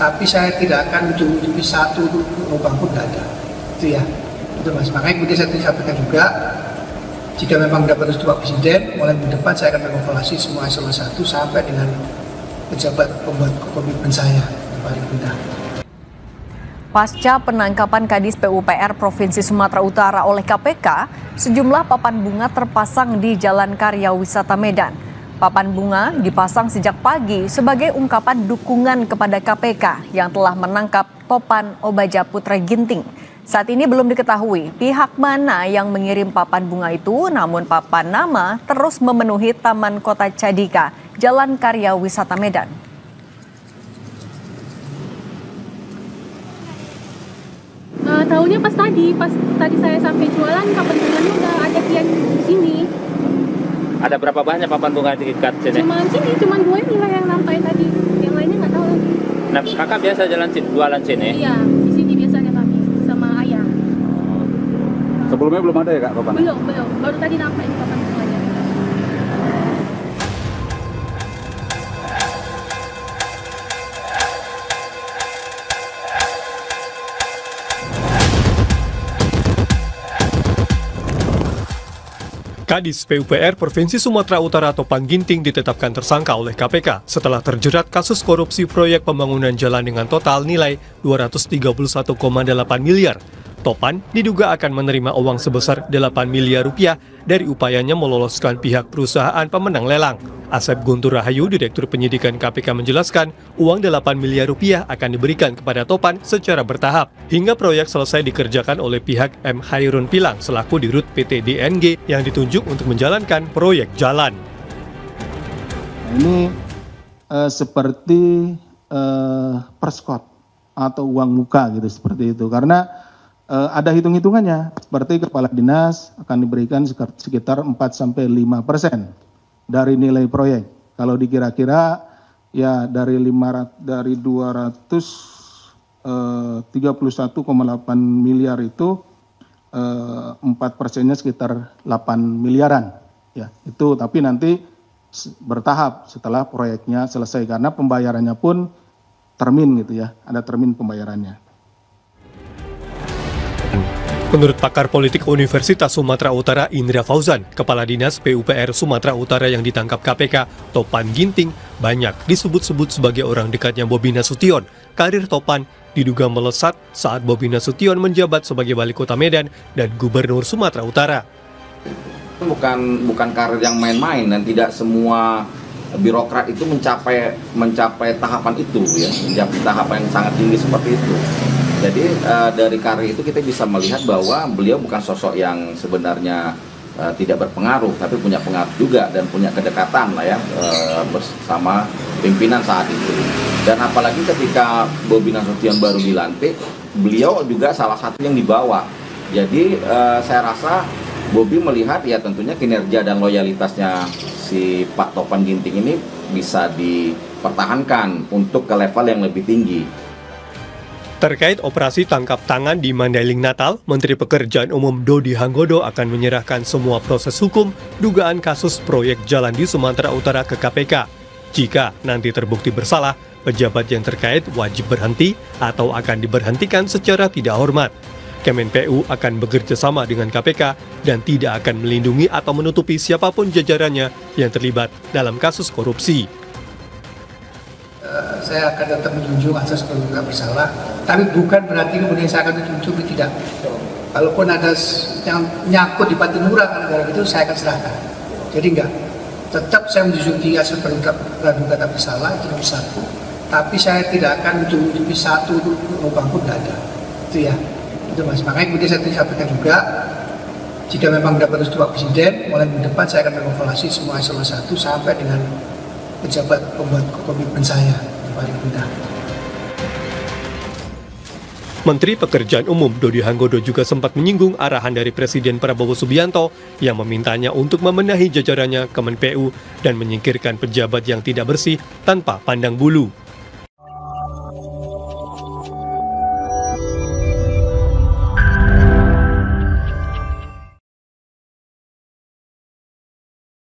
tapi saya tidak akan ujung-ujungnya satu lubang pun tidak ada. Itu ya, itu Mas. Makanya kemudian saya sampaikan juga, jika memang mendapat restu Pak Presiden, mulai minggu depan saya akan mengevaluasi semua eselon 1 sampai dengan pejabat pembuat komitmen saya yang paling rendah. Pasca penangkapan Kadis PUPR Provinsi Sumatera Utara oleh KPK, sejumlah papan bunga terpasang di Jalan Karya Wisata Medan. Papan bunga dipasang sejak pagi sebagai ungkapan dukungan kepada KPK yang telah menangkap Topan Obaja Putra Ginting. Saat ini belum diketahui pihak mana yang mengirim papan bunga itu, namun papan nama terus memenuhi Taman Kota Cadika, Jalan Karya Wisata Medan. Tahunya pas tadi saya sampai jualan, papan bunganya udah ada kian di sini. Ada berapa banyak papan bunga diikat sini? Cuma gue inilah yang nampai tadi, yang lainnya nggak tahu lagi. Nah, kakak biasa jualan sini? Iya, di sini biasanya kami sama ayah. Sebelumnya belum ada ya Kak papan? Belum, baru tadi nampai ini papan bunganya. Kadis PUPR Provinsi Sumatera Utara Topan Ginting ditetapkan tersangka oleh KPK setelah terjerat kasus korupsi proyek pembangunan jalan dengan total nilai 231,8 miliar. Topan diduga akan menerima uang sebesar 8 miliar rupiah dari upayanya meloloskan pihak perusahaan pemenang lelang. Asep Guntur Rahayu, Direktur Penyidikan KPK menjelaskan, uang 8 miliar rupiah akan diberikan kepada Topan secara bertahap, hingga proyek selesai dikerjakan oleh pihak M. Hairun Pilang selaku dirut PT DNG yang ditunjuk untuk menjalankan proyek jalan. Ini seperti perskot atau uang muka gitu, seperti itu, karena ada hitung-hitungannya, seperti kepala dinas akan diberikan sekitar 4-5% dari nilai proyek. Kalau dikira-kira ya dari 231,8 miliar itu 4%-nya sekitar 8 miliaran. Ya, itu tapi nanti bertahap setelah proyeknya selesai karena pembayarannya pun termin gitu ya, ada termin pembayarannya. Menurut pakar politik Universitas Sumatera Utara Indra Fauzan, Kepala Dinas PUPR Sumatera Utara yang ditangkap KPK, Topan Ginting, banyak disebut-sebut sebagai orang dekatnya Bobi Nasution. Karir Topan diduga melesat saat Bobi Nasution menjabat sebagai Wali Kota Medan dan Gubernur Sumatera Utara. Bukan karir yang main-main dan tidak semua birokrat itu mencapai tahapan itu ya, mencapai tahapan yang sangat tinggi seperti itu. Jadi dari karir itu kita bisa melihat bahwa beliau bukan sosok yang sebenarnya tidak berpengaruh, tapi punya pengaruh juga dan punya kedekatan lah ya bersama pimpinan saat itu. Dan apalagi ketika Bobi Nasution baru dilantik, beliau juga salah satu yang dibawa. Jadi saya rasa Bobi melihat ya tentunya kinerja dan loyalitasnya si Pak Topan Ginting ini bisa dipertahankan untuk ke level yang lebih tinggi. Terkait operasi tangkap tangan di Mandailing Natal, Menteri Pekerjaan Umum Dodi Hanggodo akan menyerahkan semua proses hukum dugaan kasus proyek jalan di Sumatera Utara ke KPK. Jika nanti terbukti bersalah, pejabat yang terkait wajib berhenti atau akan diberhentikan secara tidak hormat. Kemenpu akan bekerja sama dengan KPK dan tidak akan melindungi atau menutupi siapapun jajarannya yang terlibat dalam kasus korupsi. Saya akan tetap menjunjung asas praduga bersalah, tapi bukan berarti kemudian saya akan menjunjung tidak. Kalaupun ada yang nyangkut di Patimura karena itu, saya akan serahkan. Jadi enggak, tetap saya menjunjung asas praduga tak bersalah itu nomor satu, tapi saya tidak akan menjunjung satu lubang pun tidak ada. Itu ya, itu Mas. Makanya kemudian saya sampaikan juga, jika memang mendapat restu Pak Presiden, mulai minggu depan saya akan mengevaluasi semua eselon 1 sampai dengan pejabat pembuat komitmen saya yang paling rendah. Menteri Pekerjaan Umum Dodi Hanggodo juga sempat menyinggung arahan dari Presiden Prabowo Subianto yang memintanya untuk membenahi jajarannya Kemenpu dan menyingkirkan pejabat yang tidak bersih tanpa pandang bulu.